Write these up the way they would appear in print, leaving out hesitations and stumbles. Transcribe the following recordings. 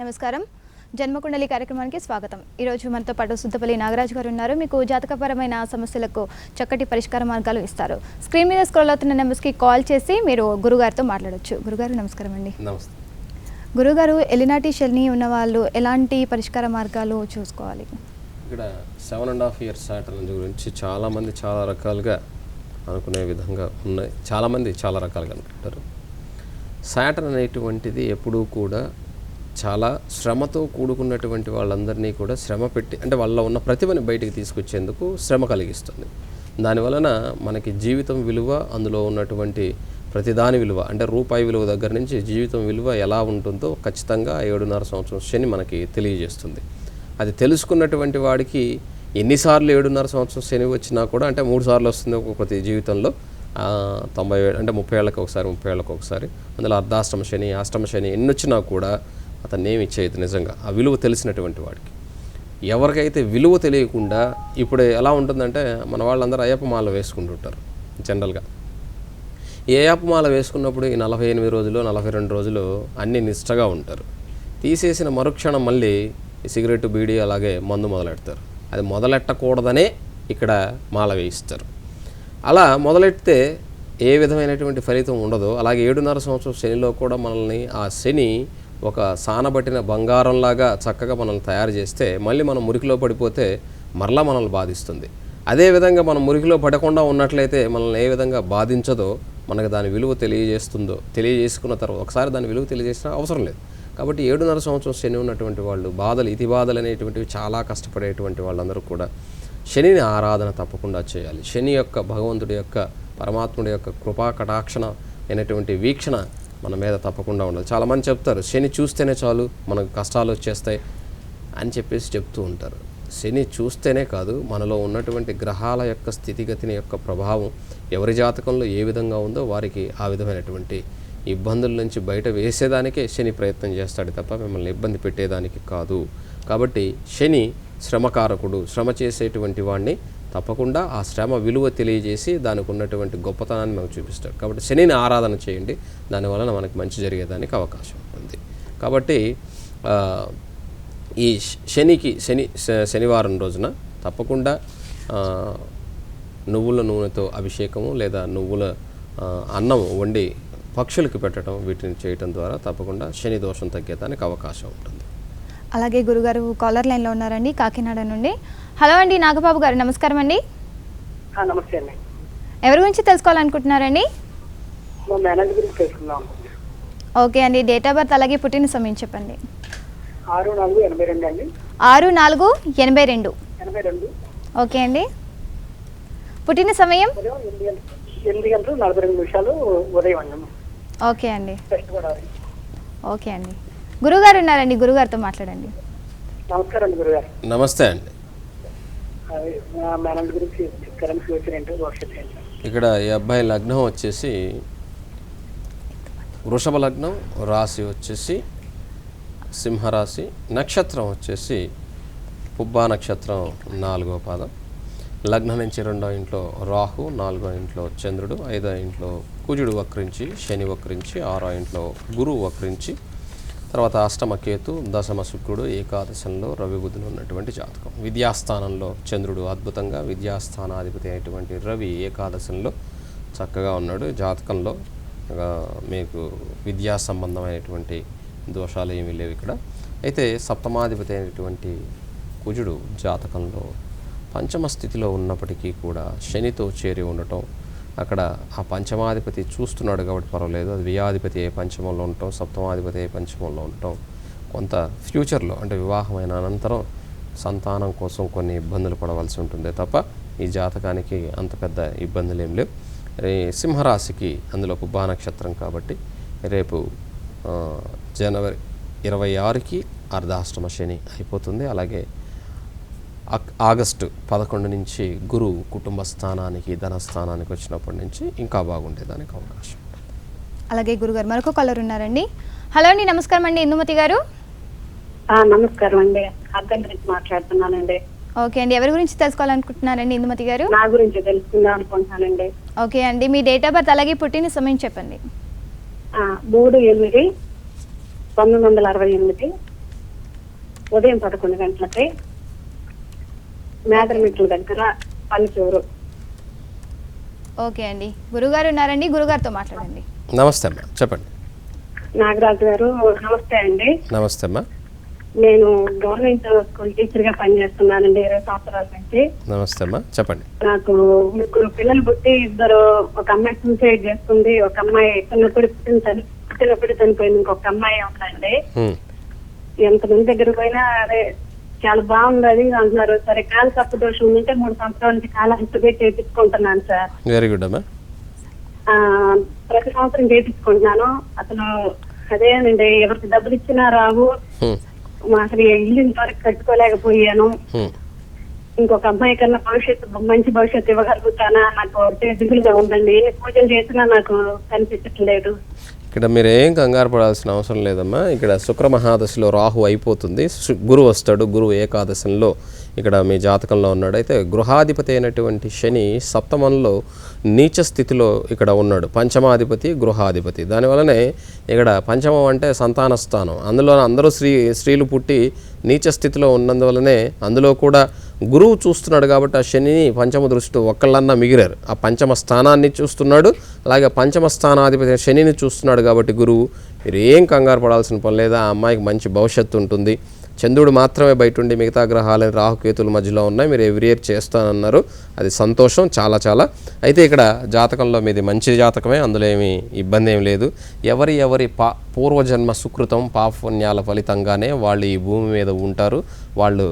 నమస్కారం. జన్మకుండలి కార్యక్రమానికి స్వాగతం. ఈరోజు మనతో పాటు సుద్దపల్లి నాగరాజు గారు ఉన్నారు. మీకు జాతకపరమైన సమస్యలకు చక్కటి పరిష్కార మార్గాలు ఇస్తారు. స్క్రీన్ మీద స్క్రోల్ అవుతున్న నెంబర్స్కి కాల్ చేసి మీరు గురుగారితో మాట్లాడవచ్చు. గురుగారు నమస్కారం అండి. నమస్తే. గురుగారు, ఎలినాటి శని ఉన్న వాళ్ళు ఎలాంటి పరిష్కార మార్గాలు చూసుకోవాలి? ఇక్కడ 7.5 years సాటర్న్ గురించి చాలామంది చాలా రకాలుగా అనుకునే విధంగా ఉన్నాయి. చాలామంది చాలా రకాలుగా అనుకుంటారు. సాటర్న్ అనేటువంటిది ఎప్పుడూ కూడా చాలా శ్రమతో కూడుకున్నటువంటి వాళ్ళందరినీ కూడా శ్రమ పెట్టి, అంటే వాళ్ళలో ఉన్న ప్రతిభని బయటికి తీసుకొచ్చేందుకు శ్రమ కలిగిస్తుంది. దానివలన మనకి జీవితం విలువ, అందులో ఉన్నటువంటి ప్రతిదాని విలువ, అంటే రూపాయి విలువ దగ్గర నుంచి జీవితం విలువ ఎలా ఉంటుందో ఖచ్చితంగా 7.5 సంవత్సరం శని మనకి తెలియజేస్తుంది. అది తెలుసుకున్నటువంటి వాడికి ఎన్నిసార్లు 7.5 సంవత్సరం శని వచ్చినా కూడా, అంటే 3 సార్లు వస్తుంది ఒక్కొక్కటి జీవితంలో, 90 అంటే 30 ఏళ్ళకి ఒకసారి, 30 ఏళ్ళకి ఒకసారి, అందులో అర్ధాష్టమ శని, అష్టమ శని ఎన్ని వచ్చినా కూడా అతన్ని ఏమి ఇచ్చేది నిజంగా ఆ విలువ తెలిసినటువంటి వాడికి. ఎవరికైతే విలువ తెలియకుండా, ఇప్పుడు ఎలా ఉంటుందంటే మన వాళ్ళందరూ అయ్యప్ప మాల వేసుకుంటుంటారు జనరల్గా. ఏ అయ్యప్ప మాల వేసుకున్నప్పుడు ఈ 48 రోజులు 42 రోజులు అన్నీ నిష్టగా ఉంటారు. తీసేసిన మరుక్షణం మళ్ళీ సిగరెట్, బీడీ, అలాగే మందు మొదలెడతారు. అది మొదలెట్టకూడదనే ఇక్కడ మాల వేయిస్తారు. అలా మొదలెడితే ఏ విధమైనటువంటి ఫలితం ఉండదో, అలాగే 7.5 సంవత్సరం శనిలో కూడా మనల్ని ఆ శని ఒక సానబట్టిన బంగారంలాగా చక్కగా మనల్ని తయారు చేస్తే, మళ్ళీ మనం మురికిలో పడిపోతే మరలా మనల్ని బాధిస్తుంది. అదేవిధంగా మనం మురికిలో పడకుండా ఉన్నట్లయితే మనల్ని ఏ విధంగా బాధించదో, మనకు దాని విలువ తెలియజేసుకున్న తర్వాత ఒకసారి దాని విలువ తెలియజేసిన అవసరం లేదు. కాబట్టి 7.5 సంవత్సరం శని ఉన్నటువంటి వాళ్ళు బాధలు, ఇతి బాధలు అనేటువంటివి చాలా కష్టపడేటువంటి వాళ్ళందరూ కూడా శనిని ఆరాధన తప్పకుండా చేయాలి. శని యొక్క, భగవంతుడి యొక్క, పరమాత్ముడి యొక్క కృపా కటాక్షణ అయినటువంటి వీక్షణ మన మీద తప్పకుండా ఉండాలి. చాలామంది చెప్తారు శని చూస్తేనే చాలు మనకు కష్టాలు వచ్చేస్తాయి అని చెప్పేసి చెప్తూ ఉంటారు. శని చూస్తేనే కాదు, మనలో ఉన్నటువంటి గ్రహాల యొక్క స్థితిగతిని యొక్క ప్రభావం ఎవరి జాతకంలో ఏ విధంగా ఉందో వారికి ఆ విధమైనటువంటి ఇబ్బందుల నుంచి బయట వేసేదానికే శని ప్రయత్నం చేస్తాడు తప్ప మిమ్మల్ని ఇబ్బంది పెట్టేదానికి కాదు. కాబట్టి శని శ్రమకారకుడు. శ్రమ చేసేటువంటి వాడిని తప్పకుండా ఆ శ్రమ విలువ తెలియజేసి దానికి ఉన్నటువంటి గొప్పతనాన్ని మనకు చూపిస్తాడు. కాబట్టి శనిని ఆరాధన చేయండి, దానివలన మనకి మంచి జరిగేదానికి అవకాశం ఉంటుంది. కాబట్టి ఈ శనివారం రోజున తప్పకుండా నువ్వుల నూనెతో అభిషేకము లేదా నువ్వుల అన్నం వండి పక్షులకు పెట్టడం, వీటిని చేయటం ద్వారా తప్పకుండా శని దోషం తగ్గేదానికి అవకాశం ఉంటుంది. అలాగే గురుగారు కాలర్ లైన్లో ఉన్నారండి, కాకినాడ నుండి. హలో అండి, నాగబాబు గారు నమస్కారం అండి. నమస్తే అండి. ఎవరి గురించి తెలుసుకోవాలనుకుంటున్నారండి? ఓకే అండి, డేట్ ఆఫ్ బర్త్ అలాగే పుట్టిన సమయం చెప్పండి. 6/4/82 అండి. 6/4/82. ఓకే అండి, పుట్టిన సమయం 8:42 ఉదయం అండి. ఓకే అండి. ఓకే అండి, గురుగారు ఉన్నారండి, గురుగారితో మాట్లాడండి. నమస్కారం అండి గురుగారు. నమస్తే అండి. మేనేజ్ గురించి చెప్తారని ఫ్యూచర్ ఏంటో భవిష్యత్తు ఏంటో. ఇక్కడ ఈ అబ్బాయి లగ్నం వచ్చేసి వృషభ లగ్నం, రాశి వచ్చేసి సింహరాశి, నక్షత్రం వచ్చేసి పుబ్బా నక్షత్రం 4వ పాదం. లగ్నం నుంచి 2వ ఇంట్లో రాహు, 4వ ఇంట్లో చంద్రుడు, 5వ ఇంట్లో కుజుడు వక్రించి, శని వక్రించి, 6వ ఇంట్లో గురువు వక్రించి, తర్వాత అష్టమ కేతు, దశమ శుక్రుడు, ఏకాదశంలో రవి బుధులు ఉన్నటువంటి జాతకం. విద్యాస్థానంలో చంద్రుడు అద్భుతంగా, విద్యాస్థానాధిపతి అయినటువంటి రవి ఏకాదశంలో చక్కగా ఉన్నాడు. జాతకంలో మీకు విద్యా సంబంధమైనటువంటి దోషాలు ఏమీ లేవు ఇక్కడ. అయితే సప్తమాధిపతి అయినటువంటి కుజుడు జాతకంలో పంచమ స్థితిలో ఉన్నప్పటికీ కూడా శనితో చేరి ఉండటం, అక్కడ ఆ పంచమాధిపతి చూస్తున్నాడు కాబట్టి పర్వాలేదు. అది వ్యయాధిపతి ఏ పంచమంలో ఉండటం, సప్తమాధిపతి ఏ పంచమంలో ఉండటం, కొంత ఫ్యూచర్లో అంటే వివాహమైన అనంతరం సంతానం కోసం కొన్ని ఇబ్బందులు పడవలసి ఉంటుంది తప్ప ఈ జాతకానికి అంత పెద్ద ఇబ్బందులు ఏం లేవు. సింహరాశికి అందులో పుబ్బా నక్షత్రం కాబట్టి రేపు జనవరి 26కి అర్ధాష్టమ శని అయిపోతుంది. అలాగే ఆగస్టు 11 నుంచి గురువు కుటుంబ స్థానానికి, ధనస్థానానికి వచ్చినప్పటి నుంచి ఇంకా బాగుండేదానికి అవకాశం. అలాగే గురుగారు మరొక కాలర్ ఉన్నారండి. హలో అండి, నమస్కారం అండి, ఇందుమతి గారు. నమస్కారం అండి, అర్థం గురించి మాట్లాడుతున్నానండి. ఓకే అండి, ఎవరి గురించి తెలుసుకోవాలనుకుంటున్నారండి ఇందుమతి గారు? నా గురించి తెలుసుకుందాం అనుకుంటున్నానండి. ఓకే అండి, మీ డేట్ ఆఫ్ బర్త్ అలాగే పుట్టిన సమయం చెప్పండి. 3/8/1968 ఉదయం 11 గంటలకి మేదరమిట్ల దగ్గర పల్లెటూరు. ఓకే అండి, గురుగారు ఉన్నారండి, గురుగారితో మాట్లాడండి. నమస్తే అమ్మా, చెప్పండి. నాగరాజు గారు నమస్తే అండి. నమస్తే అమ్మా. నేను గవర్నమెంట్ స్కూల్ టీచర్ గా పనిచేస్తున్నానండి 20 సంవత్సరాల నుంచి. నమస్తే అమ్మా, చెప్పండి. నాకు 3 పిల్లలు పుట్టి 2 ఒక అమ్మాయి సూసైడ్ చేసుకుంది, ఒక అమ్మాయి పుట్టినప్పుడు చనిపోయింది, ఇంకొక అమ్మాయి ఉందండి. ఎంతమంది దగ్గర పోయినా అదే చాలా బాగుంది అది అంటున్నారు. సరే కాలు తప్పు దోషం ఉందంటే 3 సంవత్సరాల నుంచి కాలు చేయించుకుంటున్నాను సార్. వెరీ గుడ్ అమ్మా. ప్రతి సంవత్సరం చేయించుకుంటున్నాను. అసలు అదేనండి, ఎవరికి డబ్బులు ఇచ్చినా రావు. అసలు ఇల్లు ఇంతవరకు కట్టుకోలేకపోయాను. ఇంకొక అమ్మాయి కన్నా మంచి భవిష్యత్తు ఇవ్వగలుగుతానా నాకు దిగులుగా ఉందండి. ఎన్ని పూజలు చేసినా నాకు కనిపించట్లేదు. ఇక్కడ మీరు ఏం కంగారు పడాల్సిన అవసరం లేదమ్మా. ఇక్కడ శుక్ర మహాదశలో రాహు అయిపోతుంది, గురువు వస్తాడు. గురువు ఏకాదశంలో ఇక్కడ మీ జాతకంలో ఉన్నాడు. అయితే గృహాధిపతి అయినటువంటి శని సప్తమంలో నీచ స్థితిలో ఇక్కడ ఉన్నాడు. పంచమాధిపతి గృహాధిపతి. దానివల్లనే ఇక్కడ పంచమం అంటే సంతాన స్థానం. అందులో అందరూ స్త్రీలు పుట్టి నీచ స్థితిలో ఉన్నందువల్లనే అందులో కూడా గురువు చూస్తున్నాడు కాబట్టి ఆ శనిని పంచమ దృష్టి ఒక్కళ్ళన్నా మిగిలారు. ఆ పంచమ స్థానాన్ని చూస్తున్నాడు, అలాగే పంచమ స్థానాధిపతి శనిని చూస్తున్నాడు కాబట్టి గురువు. మీరు ఏం కంగారు పడాల్సిన పని లేదా. ఆ అమ్మాయికి మంచి భవిష్యత్తు ఉంటుంది. చంద్రుడు మాత్రమే బయట ఉండి మిగతా గ్రహాలని రాహుకేతుల మధ్యలో ఉన్నాయి. మీరు ఎవ్రీ ఇయర్ చేస్తానన్నారు, అది సంతోషం చాలా చాలా. అయితే ఇక్కడ జాతకంలో మీది మంచి జాతకమే, అందులో ఏమి ఇబ్బంది ఏం లేదు. ఎవరి పూర్వజన్మ సుకృతం పాపపుణ్యాల ఫలితంగానే వాళ్ళు ఈ భూమి మీద ఉంటారు. వాళ్ళు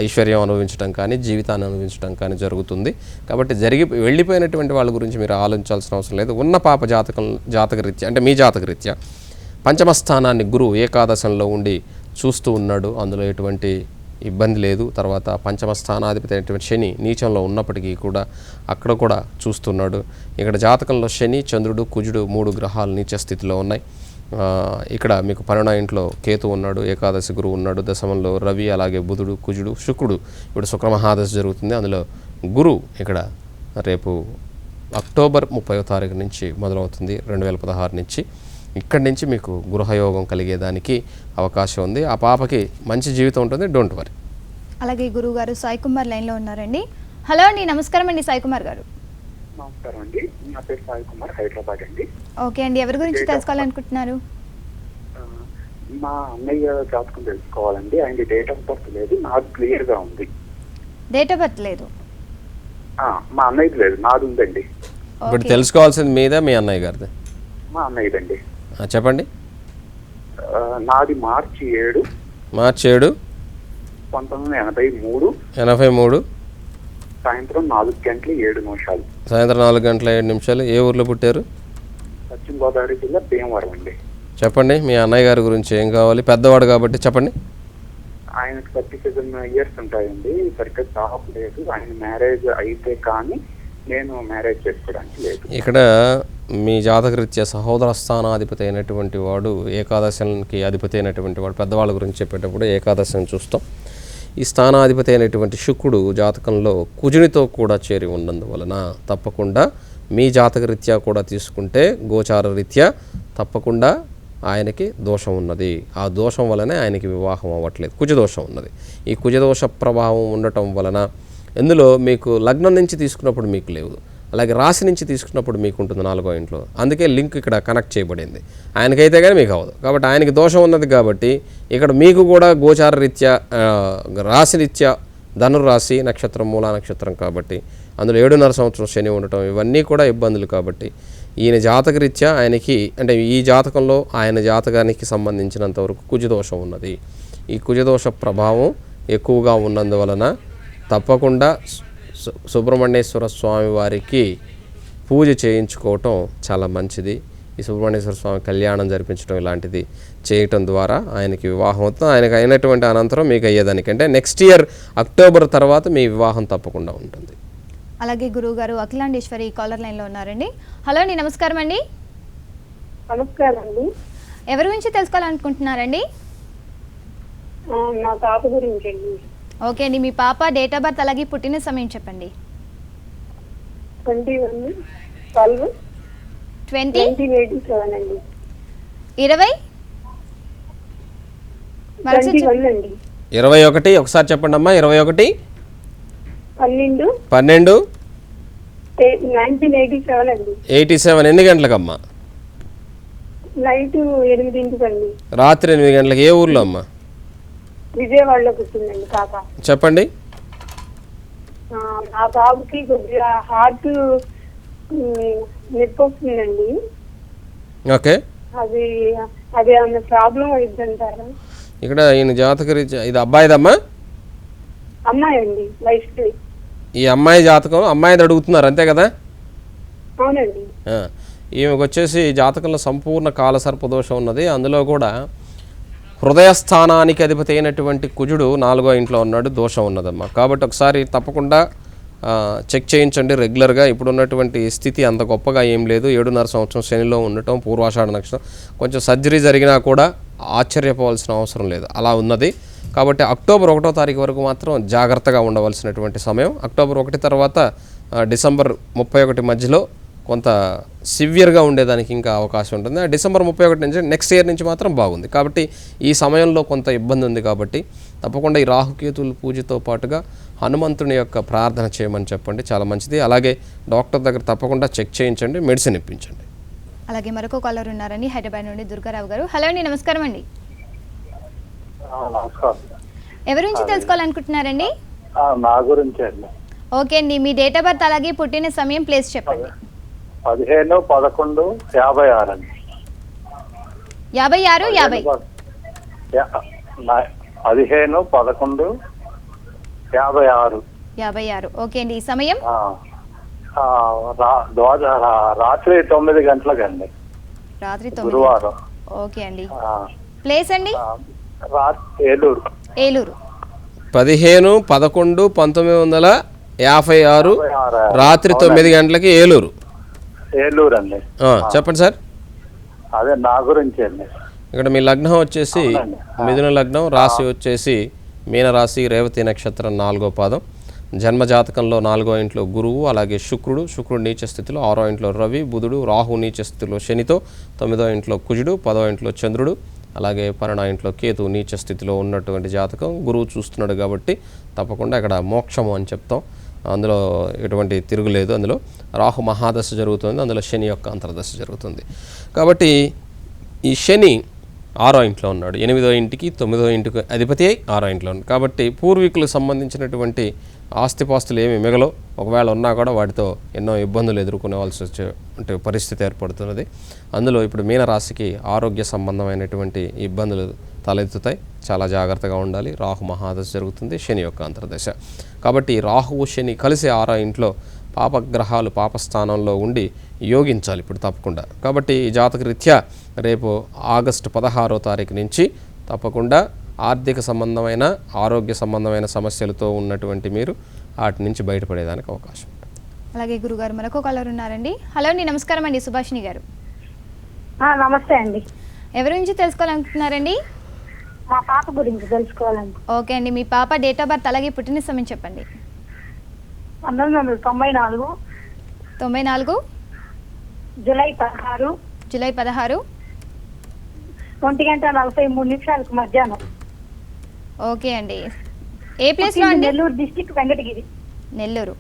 ఐశ్వర్యం అనుభవించడం కానీ జీవితాన్ని అనుభవించడం కానీ జరుగుతుంది. కాబట్టి వెళ్ళిపోయినటువంటి వాళ్ళ గురించి మీరు ఆలోచించాల్సిన అవసరం లేదు. ఉన్న పాప జాతకరీత్యా అంటే మీ జాతకరీత్యా పంచమ స్థానాన్ని గురువు ఏకాదశంలో ఉండి చూస్తూ ఉన్నాడు, అందులో ఎటువంటి ఇబ్బంది లేదు. తర్వాత పంచమ స్థానాధిపతి అయినటువంటి శని నీచంలో ఉన్నప్పటికీ కూడా అక్కడ కూడా చూస్తున్నాడు. ఇక్కడ జాతకంలో శని, చంద్రుడు, కుజుడు 3 గ్రహాలు నీచ స్థితిలో ఉన్నాయి. ఇక్కడ మీకు 12వ ఇంట్లో కేతు ఉన్నాడు, ఏకాదశి గురువు ఉన్నాడు, దశమంలో రవి, అలాగే బుధుడు, కుజుడు, శుక్రుడు. ఇప్పుడు శుక్రమహాదశ జరుగుతుంది. అందులో గురువు ఇక్కడ రేపు అక్టోబర్ 30వ తారీఖు నుంచి మొదలవుతుంది, 2016 నుంచి. ఇక్కడి నుంచి మీకు గృహయోగం కలిగేదానికి అవకాశం ఉంది. ఆ పాపకి మంచి జీవితం ఉంటుంది, డోంట్ వరీ. అలాగే గురువు గారు సాయి కుమార్ లైన్లో ఉన్నారండి. హలో అండి, నమస్కారం అండి సాయి కుమార్ గారు. నమస్కారం అండి, నా పేరు సాయి కుమార్, హైదరాబాద్ అండి. ఓకే అండి, ఎవరి గురించి తెలుసుకోవాలనుకుంటున్నారు? మా అన్నయ్య జాతకం తెలుసుకోవాలండి. ఆయన డేట్ ఆఫ్ బర్త్ లేదు, నాకు క్లియర్ గా ఉంది. డేట్ ఆఫ్ బర్త్ లేదు? మా అన్నయ్యది లేదు, నాది ఉందండి. ఇప్పుడు తెలుసుకోవాల్సింది మీద మీ అన్నయ్య గారిది? మా అన్నయ్యదండి. చెప్పండి. నాది మార్చి 7 1983 సాయంత్రం 4 గంటల 7 నిమిషాలు. సాయంత్రం 4 గంటల 7 నిమిషాలు. ఏ ఊర్లో పుట్టారు? పశ్చిమ గోదావరి జిల్లా భీమవరం అండి. చెప్పండి, మీ అన్నయ్య గారి గురించి ఏం కావాలి? పెద్దవాడు కాబట్టి చెప్పండి. ఆయనకు 37 years ఉంటాయండి. సరిగ్గా జాబ్ లేదు. ఆయన మ్యారేజ్ అయితే కానీ నేను మ్యారేజ్ చేసుకోవడానికి లేదు. ఇక్కడ మీ జాతకరీత్యా సహోదర స్థానాధిపతి అయినటువంటి వాడు, ఏకాదశానికి అధిపతి అయినటువంటి వాడు, పెద్దవాళ్ళ గురించి చెప్పేటప్పుడు ఏకాదశిని చూస్తాం. ఈ స్థానాధిపతి అయినటువంటి శుక్రుడు జాతకంలో కుజునితో కూడా చేరి ఉన్నందువలన తప్పకుండా మీ జాతకరీత్యా కూడా తీసుకుంటే గోచార రీత్యా తప్పకుండా ఆయనకి దోషం ఉన్నది. ఆ దోషం వలనే ఆయనకి వివాహం అవ్వట్లేదు, కుజదోషం ఉన్నది. ఈ కుజదోష ప్రభావం ఉండటం వలన ఇందులో మీకు లగ్నం నుంచి తీసుకున్నప్పుడు మీకు లేదు, అలాగే రాశి నుంచి తీసుకున్నప్పుడు మీకు ఉంటుంది 4వ ఇంట్లో. అందుకే లింక్ ఇక్కడ కనెక్ట్ చేయబడింది. ఆయనకైతే కానీ మీకు అవ్వదు. కాబట్టి ఆయనకి దోషం ఉన్నది కాబట్టి ఇక్కడ మీకు కూడా గోచార రీత్యా రాశి రీత్యా ధనుర్రాశి నక్షత్రం మూలా నక్షత్రం కాబట్టి అందులో 7.5 సంవత్సరం శని ఉండటం ఇవన్నీ కూడా ఇబ్బందులు. కాబట్టి ఈయన జాతకరీత్యా ఆయనకి అంటే ఈ జాతకంలో ఆయన జాతకానికి సంబంధించినంతవరకు కుజదోషం ఉన్నది. ఈ కుజదోష ప్రభావం ఎక్కువగా ఉన్నందువలన తప్పకుండా సుబ్రహ్మణ్యేశ్వర స్వామి వారికి పూజ చేయించుకోవటం చాలా మంచిది. ఈ సుబ్రహ్మణ్యేశ్వర స్వామి కళ్యాణం జరిపించడం ఇలాంటిది చేయటం ద్వారా ఆయనకి వివాహం అవుతుంది. ఆయనకు అయినటువంటి అనంతరం మీకు అయ్యేదానికంటే నెక్స్ట్ ఇయర్ అక్టోబర్ తర్వాత మీ వివాహం తప్పకుండా ఉంటుంది. అలాగే గురువు గారు అఖిలాండేశ్వరి కాలర్ లైన్లో ఉన్నారండి. హలో అండి, నమస్కారం అండి. నమస్కారం అండి. ఎవరి గురించి తెలుసుకోవాలనుకుంటున్నారండి? నా పాప గురించి అండి. ఓకే అండి, మీ పాప డేట్ ఆఫ్ బర్త్ అలాగే పుట్టిన సమయం చెప్పండి. 1987 అండి. 20 21 అండి. 21 ఒకసారి చెప్పండి అమ్మా. 21 12 12 1987 అండి. 87 ఎన్ని గంటలకమ్మా? నైట్ 8 అండి. రాత్రి 8 గంటలకు. ఏ ఊర్లో అమ్మా? విజయవాడలో కూర్చుందండి పాప. చెప్పండి. ఆ బాబుకి కొద్దిగా హార్ట్ నొప్పి వస్తుందండి. ఓకే. అది అది ఏమన్నా ప్రాబ్లం అవుతుందంటారా? ఇక్కడ ఈయన జాతకరీత్యా ఇది అబ్బాయిదమ్మా? అమ్మాయి అండి, వయసు. ఈ అమ్మాయి జాతకం అమ్మాయిది అడుగుతున్నారు అంతే కదా? అవునండి. ఈమెకు వచ్చేసి జాతకంలో సంపూర్ణ కాలసర్పదోషం ఉన్నది. అందులో కూడా హృదయస్థానానికి అధిపతి అయినటువంటి కుజుడు 4వ ఇంట్లో ఉన్నాడు, దోషం ఉన్నదమ్మా. కాబట్టి ఒకసారి తప్పకుండా చెక్ చేయించండి రెగ్యులర్గా. ఇప్పుడు ఉన్నటువంటి స్థితి అంత గొప్పగా ఏం లేదు. 7.5 సంవత్సరం శనిలో ఉండటం, పూర్వాషాఢ నక్షత్రం, కొంచెం సర్జరీ జరిగినా కూడా ఆశ్చర్యపోవాల్సిన అవసరం లేదు, అలా ఉన్నది. కాబట్టి అక్టోబర్ 1వ తారీఖు వరకు మాత్రం జాగ్రత్తగా ఉండవలసినటువంటి సమయం. అక్టోబర్ 1 తర్వాత డిసెంబర్ 31 మధ్యలో కొంత సివియర్గా ఉండేదానికి ఇంకా అవకాశం ఉంటుంది. డిసెంబర్ 31 నుంచి నెక్స్ట్ ఇయర్ నుంచి మాత్రం బాగుంది. కాబట్టి ఈ సమయంలో కొంత ఇబ్బంది ఉంది. కాబట్టి తప్పకుండా ఈ రాహుకేతుల పూజతో పాటుగా హనుమంతుని యొక్క ప్రార్థన చేయమని చెప్పండి, చాలా మంచిది. అలాగే డాక్టర్ దగ్గర తప్పకుండా చెక్ చేయించండి, మెడిసిన్ ఇప్పించండి. అలాగే మరొక కాలర్ ఉన్నారండి హైదరాబాద్ నుండి, దుర్గారావు గారు. హలో అండి, నమస్కారం అండి. ఎవరి నుంచి తెలుసుకోవాలనుకుంటున్నారండి? నా గురించి అండి. ఓకే అండి, మీ డేట్ ఆఫ్ బర్త్ అలాగే పుట్టిన సమయం, ప్లేస్ చెప్పండి. 15/11/56 అండి. 56 50 15/11/56. 56. ఓకే అండి, ఈ సమయం రాత్రి 9 గంటలకండి, రాత్రి 9. గురువారం. ఓకే అండి, ప్లేస్ అండి? ఏలూరు. ఏలూరు. 15/11/1956 రాత్రి 9 గంటలకి ఏలూరు. ఏలూరు అండి. చెప్పండి సార్. అదే నా గురించి అండి. ఇక్కడ మీ లగ్నం వచ్చేసి మిథున లగ్నం, రాశి వచ్చేసి మీనరాశి, రేవతి నక్షత్రం 4వ పాదం. జన్మజాతకంలో 4వ ఇంట్లో గురువు, అలాగే శుక్రుడు నీచ స్థితిలో, 6వ ఇంట్లో రవి, బుధుడు, రాహు నీచ స్థితిలో శనితో, 9వ ఇంట్లో కుజుడు, 10వ ఇంట్లో చంద్రుడు, అలాగే 12వ ఇంట్లో కేతు నీచ స్థితిలో ఉన్నటువంటి జాతకం. గురువు చూస్తున్నాడు కాబట్టి తప్పకుండా ఇక్కడ మోక్షము అని చెప్తాం. అందులో ఎటువంటి తిరుగులేదు. అందులో రాహు మహాదశ జరుగుతుంది, అందులో శని యొక్క అంతర్దశ జరుగుతుంది. కాబట్టి ఈ శని 6వ ఇంట్లో ఉన్నాడు, 8వ ఇంటికి 9వ ఇంటికి అధిపతి అయి 6వ ఇంట్లో ఉంది. కాబట్టి పూర్వీకులకు సంబంధించినటువంటి ఆస్తిపాస్తులు ఏమి మిగలవు, ఒకవేళ ఉన్నా కూడా వాటితో ఎన్నో ఇబ్బందులు ఎదుర్కొనేవాల్సి వచ్చే పరిస్థితి ఏర్పడుతున్నది. అందులో ఇప్పుడు మీనరాశికి ఆరోగ్య సంబంధమైనటువంటి ఇబ్బందులు తలెత్తుతాయి, చాలా జాగ్రత్తగా ఉండాలి. రాహు మహాదశ జరుగుతుంది, శని యొక్క అంతర్దశ. కాబట్టి రాహువు శని కలిసి 6వ ఇంట్లో పాపగ్రహాలు పాపస్థానంలో ఉండి యోగించాలి ఇప్పుడు తప్పకుండా. కాబట్టి ఈ జాతక రీత్యా రేపు ఆగస్టు 16వ తారీఖు నుంచి తప్పకుండా ఆర్థిక సంబంధమైన, ఆరోగ్య సంబంధమైన సమస్యలతో ఉన్నటువంటి మీరు వాటి నుంచి బయటపడేదానికి అవకాశం ఉంటుంది. అలాగే గురుగారు మరొక కాలర్ ఉన్నారండి. హలో అండి, నమస్కారం అండి, సుభాషిణి గారు. నమస్తే అండి. ఎవరి నుంచి తెలుసుకోవాలనుకుంటున్నారండి? మా పాప గురించి తెలుసుకోవాలండి. ఓకే అండి, మీ పాప డేట్ ఆఫ్ బర్త్ అలాగే పుట్టిన సమయం చెప్పండి. 1994 94 జూలై 16 జూలై 16 1:43 మధ్యాహ్నం. ఓకే అండి, ఏ ప్లేస్లో అండి? నెల్లూరు డిస్ట్రిక్ట్, వెంకటగిరి. నెల్లూరు.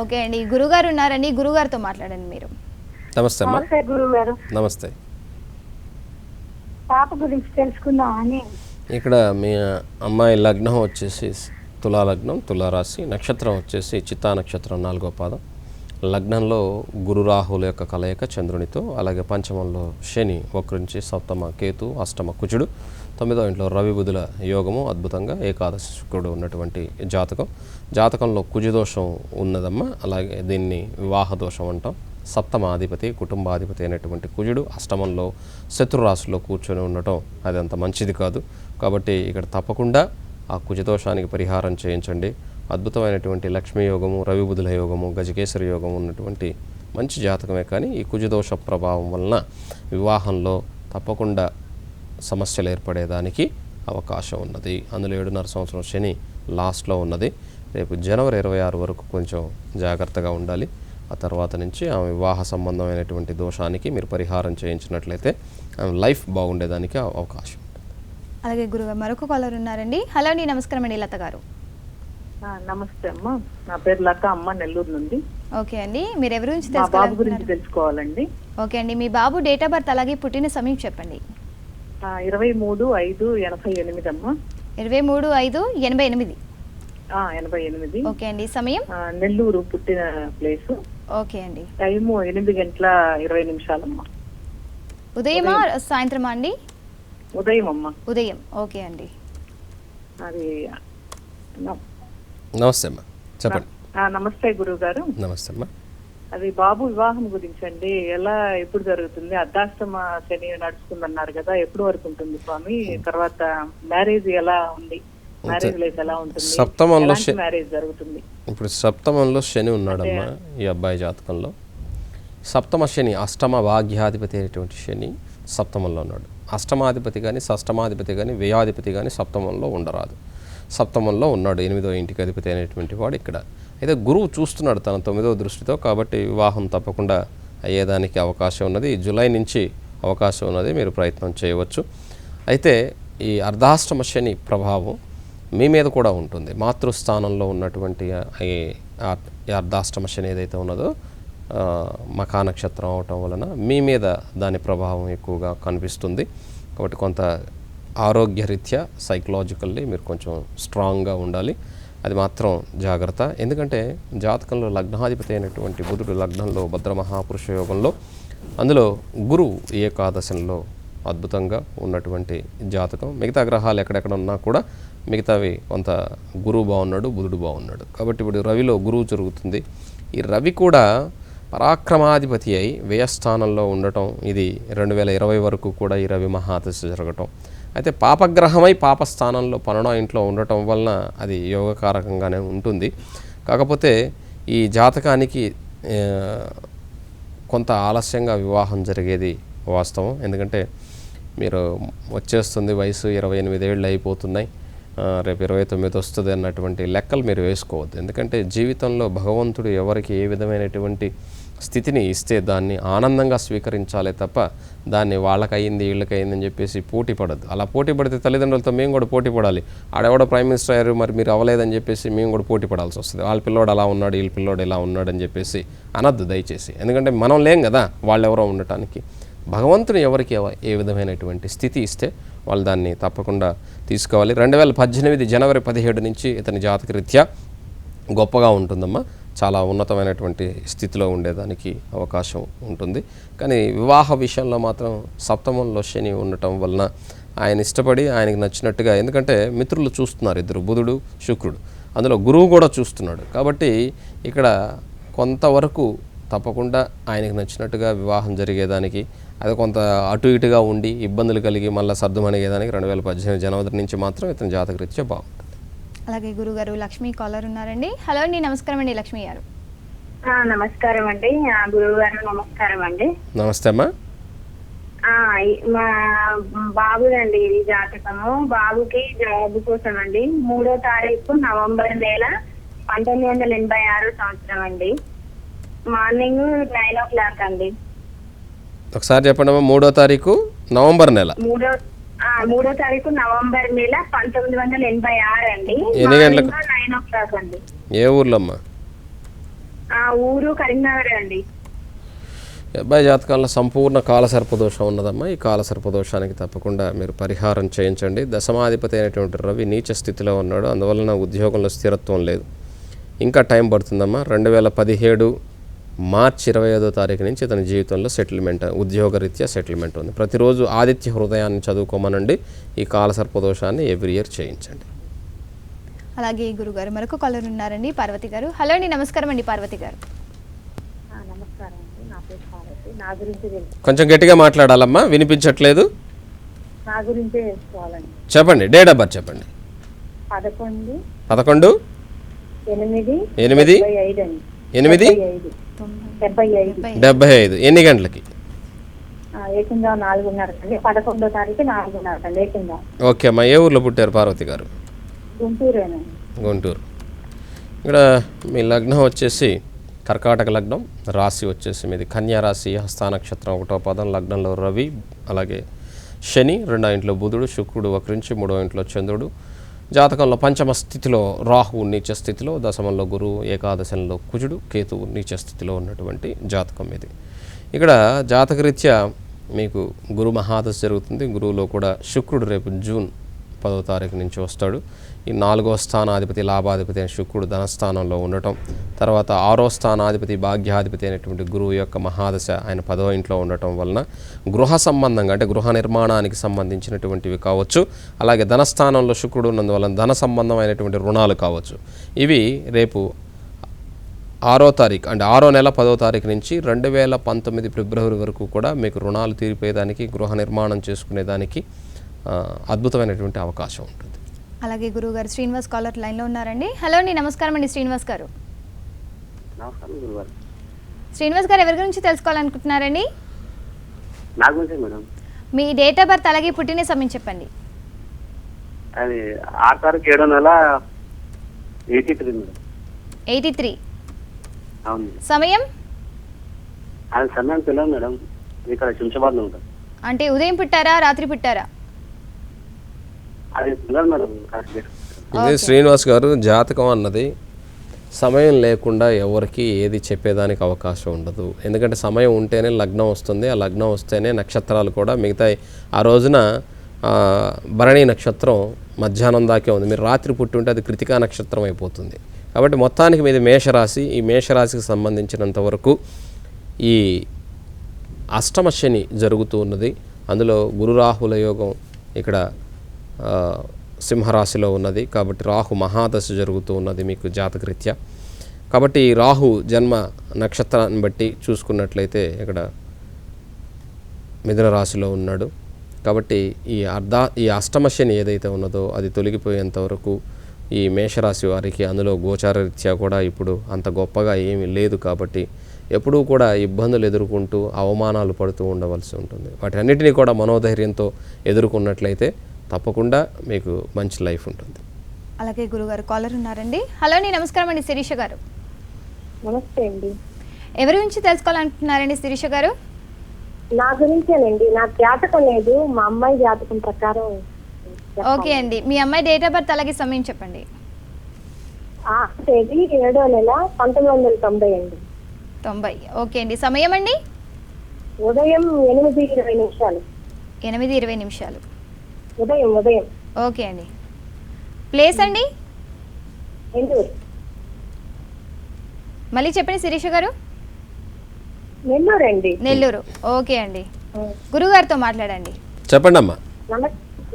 ఓకే అండి, గురుగారు ఉన్నారండి, గురుగారితో మాట్లాడండి మీరు. నమస్తే అమ్మా. నమస్తే గురువు గారు. నమస్తే. పాప గురించి తెలుసుకుందామని. ఇక్కడ మీ అమ్మాయి లగ్నం వచ్చేసి తులా లగ్నం, తులారాశి, నక్షత్రం వచ్చేసి చిత్తా నక్షత్రం 4వ పాదం. లగ్నంలో గురు రాహుల యొక్క కలయిక చంద్రునితో, అలాగే పంచమంలో శని వక్రించి, సప్తమ కేతు, అష్టమ కుజుడు, 9వ ఇంట్లో రవి బుధుల యోగము అద్భుతంగా, ఏకాదశి శుక్రుడు ఉన్నటువంటి జాతకం. జాతకంలో కుజదోషం ఉన్నదమ్మా, అలాగే దీన్ని వివాహ దోషం అంటాం. సప్తమాధిపతి, కుటుంబాధిపతి అయినటువంటి కుజుడు అష్టమంలో శత్రురాశిలో కూర్చొని ఉండటం అది అంత మంచిది కాదు. కాబట్టి ఇక్కడ తప్పకుండా ఆ కుజదోషానికి పరిహారం చేయించండి. అద్భుతమైనటువంటి లక్ష్మీ యోగము, రవి బుధుల యోగము, గజకేసరి యోగం ఉన్నటువంటి మంచి జాతకమే. కానీ ఈ కుజదోష ప్రభావం వలన వివాహంలో తప్పకుండా సమస్యలు ఏర్పడేదానికి అవకాశం ఉన్నది. అందులో 7.5 సంవత్సరం శని లాస్ట్లో ఉన్నది. రేపు జనవరి 26 వరకు కొంచెం జాగ్రత్తగా ఉండాలి. ఆ తర్వాత నుంచి ఆమె వివాహ సంబంధమైనటువంటి దోషానికి మీరు పరిహారం చేయించినట్లయితే ఆమె లైఫ్ బాగుండేదానికి అవకాశం. అలాగే గురుగారు మరొక కాలర్ ఉన్నారండి. హలో అండి, నమస్కారం అండి లత గారు. నమస్తే అమ్మ, నా పేరు లత అమ్మ, నెల్లూరు నుండి. ఓకే అండి, మీరు ఎవరి గురించి మా బాబు గురించి తెలుసుకోవాలనుకుంటున్నారు? తెలుసుకోవాలండి. ఓకే అండి, మీ బాబు డేట్ ఆఫ్ బర్త్ అలాగే పుట్టిన సమయం చెప్పండి. 23/5/88 అమ్మ. 23/5/88. 88. ఓకే అండి, సమయం? నెల్లూరు పుట్టిన ప్లేస్. ఓకే అండి. టైము 8:20 అమ్మ. ఉదయమా సాయంత్రమా అండి? ఉదయం అమ్మ. ఉదయం. ఓకే అండి. అది నమస్తే అమ్మా, చెప్పండి. నమస్తే గురువు గారు. నమస్తే అమ్మా. అది బాబు వివాహం గురించి అండి. ఎలా ఎప్పుడు జరుగుతుంది? అర్ధాష్టమ శని నడుస్తుందన్నారు కదా, ఎప్పుడు వరకు ఉంటుంది స్వామి? తర్వాత మ్యారేజ్ ఎలా ఉంది? మ్యారేజ్ లైఫ్ ఎలా ఉంటుంది? సప్తమంలో మ్యారేజ్ జరుగుతుంది. ఇప్పుడు సప్తమంలో శని ఉన్నాడమ్మా ఈ అబ్బాయి జాతకంలో. సప్తమ శని, అష్టమ భాగ్యాధిపతి అయినటువంటి శని సప్తమంలో ఉన్నాడు. అష్టమాధిపతి కానీ షష్టమాధిపతి కానీ వ్యయాధిపతి కానీ సప్తమంలో ఉండరాదు. సప్తమంలో ఉన్నాడు, 8వ ఇంటికి అధిపతి అయినటువంటి వాడు ఇక్కడ. అయితే గురువు చూస్తున్నాడు తన 9వ దృష్టితో, కాబట్టి వివాహం తప్పకుండా అయ్యేదానికి అవకాశం ఉన్నది. జూలై నుంచి అవకాశం ఉన్నది, మీరు ప్రయత్నం చేయవచ్చు. అయితే ఈ అర్ధాష్టమ శని ప్రభావం మీ మీద కూడా ఉంటుంది. మాతృస్థానంలో ఉన్నటువంటి ఈ అర్ధాష్టమ శని ఏదైతే ఉన్నదో మఖా నక్షత్రం అవటం వలన మీ మీద దాని ప్రభావం ఎక్కువగా కనిపిస్తుంది. కాబట్టి కొంత ఆరోగ్యరీత్యా సైకలాజికల్లీ మీరు కొంచెం స్ట్రాంగ్గా ఉండాలి, అది మాత్రం జాగ్రత్త. ఎందుకంటే జాతకంలో లగ్నాధిపతి అయినటువంటి బుధుడు లగ్నంలో భద్రమహాపురుష యోగంలో, అందులో గురువు ఏకాదశంలో అద్భుతంగా ఉన్నటువంటి జాతకం. మిగతా గ్రహాలు ఎక్కడెక్కడ ఉన్నా కూడా మిగతావి కొంత గురువు బాగున్నాడు, బుధుడు బాగున్నాడు. కాబట్టి ఇప్పుడు రవిలో గురువు జరుగుతుంది. ఈ రవి కూడా పరాక్రమాధిపతి అయి వ్యయస్థానంలో ఉండటం, ఇది 2020 వరకు కూడా ఈ రవి మహాదశ జరగటం. అయితే పాపగ్రహమై పాపస్థానంలో 12వ ఇంట్లో ఉండటం వలన అది యోగకారకంగానే ఉంటుంది. కాకపోతే ఈ జాతకానికి కొంత ఆలస్యంగా వివాహం జరిగేది వాస్తవం. ఎందుకంటే మీరు వచ్చేస్తుంది వయసు 28 ఏళ్ళు అయిపోతున్నాయి, రేపు 29 వస్తుంది అన్నటువంటి లెక్కలు మీరు వేసుకోవద్దు. ఎందుకంటే జీవితంలో భగవంతుడు ఎవరికి ఏ విధమైనటువంటి స్థితిని ఇస్తే దాన్ని ఆనందంగా స్వీకరించాలే తప్ప దాన్ని వాళ్ళకయింది వీళ్ళకయింది అని చెప్పేసి పోటీ పడద్దు. అలా పోటీ పడితే తల్లిదండ్రులతో మేము కూడా పోటీ పడాలి. ఆడెవడో ప్రైమ్ మినిస్టర్ అయ్యారు, మరి మీరు అవ్వలేదని చెప్పేసి మేము కూడా పోటీ పడాల్సి వస్తుంది. వాళ్ళ పిల్లోడు అలా ఉన్నాడు, వీళ్ళ పిల్లోడు ఇలా ఉన్నాడు అని చెప్పేసి అనద్దు దయచేసి. ఎందుకంటే మనం లేం కదా వాళ్ళెవరో ఉండటానికి. భగవంతుని ఎవరికి ఏ విధమైనటువంటి స్థితి ఇస్తే వాళ్ళు దాన్ని తప్పకుండా తీసుకోవాలి. 2018 జనవరి 17 నుంచి ఇతని జాతకరీత్యా గొప్పగా ఉంటుందమ్మా. చాలా ఉన్నతమైనటువంటి స్థితిలో ఉండేదానికి అవకాశం ఉంటుంది. కానీ వివాహ విషయంలో మాత్రం సప్తమంలో శని ఉండటం వలన ఆయన ఇష్టపడి ఆయనకి నచ్చినట్టుగా, ఎందుకంటే మిత్రులు చూస్తున్నారు ఇద్దరు, బుధుడు శుక్రుడు, అందులో గురువు కూడా చూస్తున్నాడు. కాబట్టి ఇక్కడ కొంతవరకు తప్పకుండా ఆయనకు నచ్చినట్టుగా వివాహం జరిగేదానికి, అది కొంత అటు ఇటుగా ఉండి ఇబ్బందులు కలిగి మళ్ళీ సర్దుమణిగేదానికి 2018 జనవరి నుంచి మాత్రం ఇతని జాతకరీత్యా బాగుంటుంది. అలాగే గురుగారు లక్ష్మి కాలర్ ఉన్నారండి. హలో అండి, నమస్కారం అండి లక్ష్మి గారు. నమస్కారం అండి గురువు గారు. నమస్కారం అండి. నమస్తే అమ్మా. మా బాబుదండి ఇది జాతకము. బాబుకి జాబ్ కోసం అండి 3వ తారీఖు నవంబర్ నెల 1986 సంవత్సరం అండి. మార్నింగ్ 9 o'clock అండి. ఒకసారి చెప్పండి అమ్మా. 3వ తారీఖు నవంబర్ నెల 3వ తారీఖు నవంబర్ నెల 1986 అండి. ఎన్ని గంటలకు? 9 o'clock అండి. ఏ ఊర్లో అమ్మా? ఊరు కరీంనగర్ అండి. అబ్బాయి జాతకాల్లో సంపూర్ణ కాలసర్పదోషం ఉన్నదమ్మా. ఈ కాలసర్పదోషానికి తప్పకుండా మీరు పరిహారం చేయించండి. దశమాధిపతి అయినటువంటి రవి నీచ స్థితిలో ఉన్నాడు, అందువలన ఉద్యోగంలో స్థిరత్వం లేదు. ఇంకా టైం పడుతుందమ్మా. 2017 మార్చి 25వ తారీఖు నుంచి తన జీవితంలో సెటిల్మెంట్, ఉద్యోగరీత్యా సెటిల్మెంట్ ఉంది. ప్రతిరోజు ఆదిత్య హృదయాన్ని చదువుకోమనండి. ఈ కాలసర్పదోషాన్ని ఎవ్రీ ఇయర్ చేయించండి. అలాగే గురుగారు మరొక కాలర్ ఉన్నారండి, పార్వతి గారు. హలో అండి, నమస్కారం అండి పార్వతి గారు. నమస్కారం అండి, నా పేరు పార్వతి. నా గురించి కొంచెం గట్టిగా మాట్లాడాలమ్మా, వినిపించట్లేదు. నా గురించే తెలుసుకోవాలండి. చెప్పండి, డేట్ ఆఫ్ బర్త్ చెప్పండి. 11/8/8/75. ఎన్ని గంటలకి? ఏకంగా 4:30 అండి. 11వ తారీఖు 4:30 అండి ఏకంగా. ఓకే అమ్మా. ఏ ఊర్లో పుట్టారు పార్వతి గారు? గుంటూరేనండి. గుంటూరు. ఇక్కడ మీ లగ్నం వచ్చేసి కర్కాటక లగ్నం, రాశి వచ్చేసి మీది కన్యా రాశి, హస్త నక్షత్రం 1వ పాదం, లగ్నంలో రవి, అలాగే శని, 2వ ఇంట్లో బుధుడు, శుక్రుడు వక్రించి 3వ ఇంట్లో చంద్రుడు, జాతకంలో పంచమ స్థితిలో రాహువు నీచ స్థితిలో, దశమంలో గురువు, ఏకాదశంలో కుజుడు, కేతువు నీచ స్థితిలో ఉన్నటువంటి జాతకం ఇది. ఇక్కడ జాతకరీత్యా మీకు గురు మహాదశ జరుగుతుంది. గురువులో కూడా శుక్రుడు రేపు జూన్ 10వ తారీఖు నుంచి వస్తాడు. ఈ 4వ స్థానాధిపతి లాభాధిపతి అయిన శుక్రుడు ధనస్థానంలో ఉండటం, తర్వాత 6వ స్థానాధిపతి భాగ్యాధిపతి అయినటువంటి గురువు యొక్క మహాదశ ఆయన 10వ ఇంట్లో ఉండటం వలన గృహ సంబంధంగా అంటే గృహ నిర్మాణానికి సంబంధించినటువంటివి కావచ్చు, అలాగే ధనస్థానంలో శుక్రుడు ఉన్నందువలన ధన సంబంధమైనటువంటి రుణాలు కావచ్చు. ఇవి రేపు 6వ తారీఖు అంటే 6వ నెల 10వ తారీఖు నుంచి 2019 ఫిబ్రవరి వరకు కూడా మీకు రుణాలు తీరిపోయేదానికి, గృహ నిర్మాణం చేసుకునేదానికి అద్భుతమైనటువంటి అవకాశం ఉంటుంది. అలాగే గురువుగారు శ్రీనివాస్ కాలర్ లైన్లో ఉన్నారండి. హలో అండి, నమస్కారం అండి శ్రీనివాస్ గారు. నమస్కారం గురుగారు. శ్రీనివాస్ గారు ఎవరి గురించి తెలుసుకోవాలనుకుంటున్నారండి? నా గురించే madam. Me date of birth అలాగే పుట్టిన సమయం చెప్పండి. అది 6 తారీఖు 7వ నెల 83 మేడం. 83. అవును. సమయం? అది సమయం తెలియదు మేడం. ఇక్కడ శంషాబాద్లో ఉంటాం. అంటే ఉదయం పుట్టారా రాత్రి పుట్టారా? అది తెలియదు మేడం. ఇదే శ్రీనివాస్ గారు, జాతకం అన్నది సమయం లేకుండా ఎవరికి ఏది చెప్పేదానికి అవకాశం ఉండదు. ఎందుకంటే సమయం ఉంటేనే లగ్నం వస్తుంది, ఆ లగ్నం వస్తేనే నక్షత్రాలు కూడా మిగతా. ఆ రోజున భరణి నక్షత్రం మధ్యాహ్నం దాకే ఉంది, మీరు రాత్రి పుట్టి ఉంటే అది కృతికా నక్షత్రం అయిపోతుంది. కాబట్టి మొత్తానికి మీది మేషరాశి. ఈ మేషరాశికి సంబంధించినంత వరకు ఈ అష్టమ శని జరుగుతూ ఉన్నది. అందులో గురు రాహుల యోగం ఇక్కడ సింహరాశిలో ఉన్నది. కాబట్టి రాహు మహాదశ జరుగుతూ ఉన్నది మీకు జాతకరీత్యా. కాబట్టి రాహు జన్మ నక్షత్రాన్ని బట్టి చూసుకున్నట్లయితే ఇక్కడ మిథున రాశిలో ఉన్నాడు. కాబట్టి ఈ అష్టమ శని ఏదైతే ఉన్నదో అది తొలగిపోయేంత వరకు ఈ మేషరాశి వారికి అందులో గోచారరీత్యా కూడా ఇప్పుడు అంత గొప్పగా ఏమీ లేదు. కాబట్టి ఎప్పుడూ కూడా ఇబ్బందులు ఎదుర్కొంటూ అవమానాలు పడుతూ ఉండవలసి ఉంటుంది. వాటి అన్నిటినీ కూడా మనోధైర్యంతో ఎదుర్కొన్నట్లయితే తప్పకుండా మీకు మంచి లైఫ్ ఉంటుంది. అలాగే గురుగారు కాలర్ ఉన్నారండి. హలో అండి, నమస్కారం అండి శిరీష గారు. నమస్తే అండి. ఎవరి గురించి తెలుసుకోవాలనుకుంటున్నారండి శిరీష గారు? నా గురించేనండి. నా జాతకం లేదు, మా అమ్మాయి జాతకం ప్రకారం. ఓకే అండి, మీ అమ్మాయి డేట్ ఆఫ్ బర్త్ అలాగే సమయం చెప్పండి. తేదీ 7వ నెల 1990 అండి. 90. ఓకే అండి, సమయం అండి? ఉదయం 8:20 నిమిషాలు. 8:20 నిమిషాలు. ఉదయం. ఓకే అండి. ప్లేస్ అండి? నెల్లూరు. మళ్ళీ చెప్పండి శిరీష గారు. నెల్లూరు అండి. నెల్లూరు. ఓకే అండి, గురుగారితో మాట్లాడండి. చెప్పండి అమ్మా.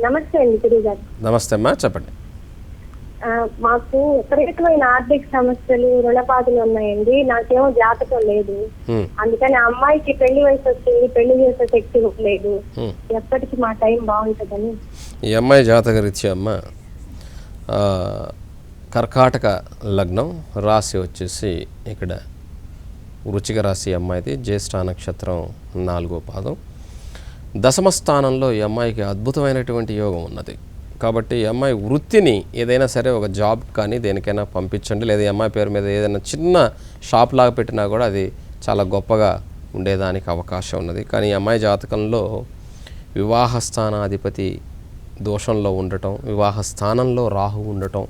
నమస్తే అండి గురువు గారు. నమస్తే అమ్మా, చెప్పండి. మాకు విపరీతమైన ఆర్థిక సమస్యలు, రుణబాధలు ఉన్నాయండి. నాకేమో జాతకం లేదు. అందుకని ఆ అమ్మాయికి పెళ్లి వయసు వచ్చింది, పెళ్లి చేసే శక్తి లేదు. ఎప్పటికీ మా టైం బాగుంటుందని. ఈ అమ్మాయి జాతకరీత్యా అమ్మ కర్కాటక లగ్నం, రాశి వచ్చేసి ఇక్కడ వృశ్చిక రాశి అమ్మాయిది, జ్యేష్ఠ నక్షత్రం 4వ పాదం. దశమ స్థానంలో ఈ అమ్మాయికి అద్భుతమైనటువంటి యోగం ఉన్నది. కాబట్టి ఈ అమ్మాయి వృత్తిని ఏదైనా సరే ఒక జాబ్ కానీ దేనికైనా పంపించండి, లేదా ఈ అమ్మాయి పేరు మీద ఏదైనా చిన్న షాప్ లాగా పెట్టినా కూడా అది చాలా గొప్పగా ఉండేదానికి అవకాశం ఉన్నది. కానీ ఈ అమ్మాయి జాతకంలో వివాహ స్థానాధిపతి దోషంలో ఉండటం, వివాహ స్థానంలో రాహు ఉండటం,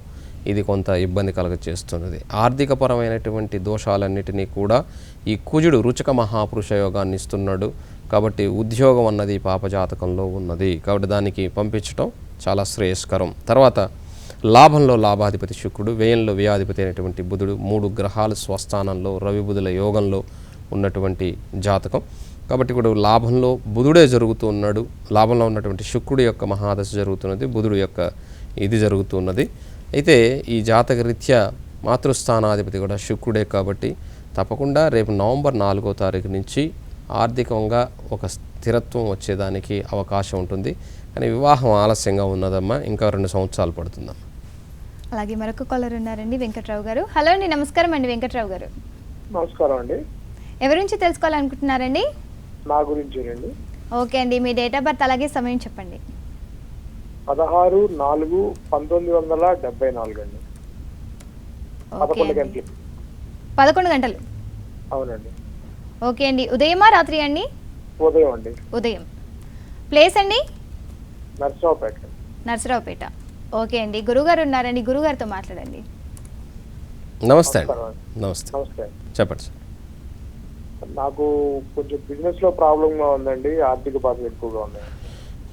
ఇది కొంత ఇబ్బంది కలగచేస్తున్నది. ఆర్థికపరమైనటువంటి దోషాలన్నిటినీ కూడా ఈ కుజుడు రుచిక మహాపురుష యోగాన్ని ఇస్తున్నాడు. కాబట్టి ఉద్యోగం అన్నది పాపజాతకంలో ఉన్నది. కాబట్టి దానికి పంపించటం చాలా శ్రేయస్కరం. తర్వాత లాభంలో లాభాధిపతి శుక్రుడు, వ్యయంలో వ్యయాధిపతి అయినటువంటి బుధుడు, 3 గ్రహాలు స్వస్థానంలో రవి బుధుల యోగంలో ఉన్నటువంటి జాతకం. కాబట్టి ఇప్పుడు లాభంలో బుధుడే జరుగుతూ ఉన్నాడు. లాభంలో ఉన్నటువంటి శుక్రుడి యొక్క మహాదశ జరుగుతున్నది, బుధుడు యొక్క ఇది జరుగుతున్నది. అయితే ఈ జాతక రీత్యా మాతృస్థానాధిపతి కూడా శుక్రుడే. కాబట్టి తప్పకుండా రేపు నవంబర్ 4వ తారీఖు నుంచి ఆర్థికంగా ఒక స్థిరత్వం వచ్చేదానికి అవకాశం ఉంటుంది. కానీ వివాహం ఆలస్యంగా ఉన్నదమ్మా, ఇంకా 2 సంవత్సరాలు పడుతుందమ్మా. అలాగే మరొక కాలర్ ఉన్నారండి, వెంకట్రావు గారు. హలో అండి, నమస్కారం అండి వెంకట్రావు గారు. నమస్కారం అండి. ఎవరి నుంచి తెలుసుకోవాలనుకుంటున్నారండి? నా గురించేనండి. ఓకే అండి, మీ డేట్ ఆఫ్ బర్త్ అలాగే సమయం చెప్పండి. 16/4/1974 అండి. 11 గంటలు. 11 గంటలు. అవునండి. ఓకే అండి, ఉదయమా రాత్రి అండి? ఉదయం అండి. ఉదయం. ప్లేస్ అండి? నర్సరావుపేట. నర్సరావుపేట. ఓకే అండి, గురుగారు ఉన్నారండి, గురుగారితో మాట్లాడండి. నమస్తే అండి. నమస్కారం. నమస్తే, నమస్తే. చెప్పండి సార్. నాకు కొంచెం బిజినెస్ లో ప్రాబ్లమ్ గా ఉందండి, ఆర్థిక బాధలు ఎక్కువగా ఉన్నాయి.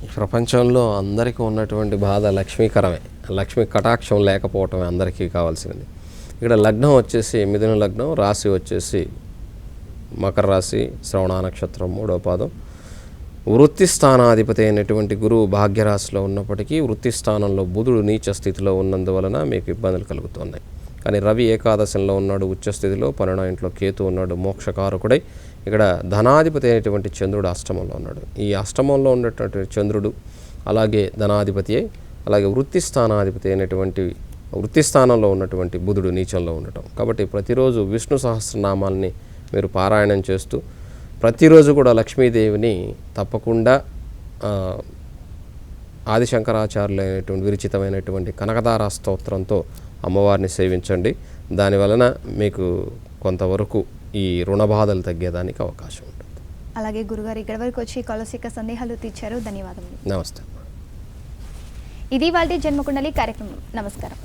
ఈ ప్రపంచంలో అందరికీ ఉన్నటువంటి బాధ లక్ష్మీకరమే. లక్ష్మీ కటాక్షం లేకపోవటమే అందరికీ కావాల్సింది. ఇక్కడ లగ్నం వచ్చేసి మిథున లగ్నం, రాశి వచ్చేసి మకర రాశి, శ్రవణ నక్షత్రం 3వ పాదం. వృత్తి స్థానాధిపతి అయినటువంటి గురువు భాగ్యరాశిలో ఉన్నప్పటికీ వృత్తి స్థానంలో బుధుడు నీచ స్థితిలో ఉన్నందువలన మీకు ఇబ్బందులు కలుగుతున్నాయి. కానీ రవి ఏకాదశంలో ఉన్నాడు ఉచ్చస్థితిలో, 12వ ఇంట్లో కేతు ఉన్నాడు మోక్షకారకుడై. ఇక్కడ ధనాధిపతి అయినటువంటి చంద్రుడు అష్టమంలో ఉన్నాడు. ఈ అష్టమంలో ఉన్నటువంటి చంద్రుడు అలాగే ధనాధిపతి అయి, అలాగే వృత్తి స్థానాధిపతి అయినటువంటి వృత్తి స్థానంలో ఉన్నటువంటి బుధుడు నీచంలో ఉండటం. కాబట్టి ప్రతిరోజు విష్ణు సహస్రనామాల్ని మీరు పారాయణం చేస్తూ ప్రతిరోజు కూడా లక్ష్మీదేవిని తప్పకుండా ఆదిశంకరాచార్యులైనటువంటి విరచితమైనటువంటి కనకదార స్తోత్రంతో అమ్మవారిని సేవించండి. దానివలన మీకు కొంతవరకు ఈ రుణ బాధలు తగ్గేదానికి అవకాశం ఉంటుంది. అలాగే గురుగారు ఇక్కడి వరకు వచ్చి కాలర్స్ యొక్క సందేహాలు తీర్చారు. ధన్యవాదములు. నమస్తే. ఇది వాళ్ళ జన్మకుండలి కార్యక్రమం. నమస్కారం.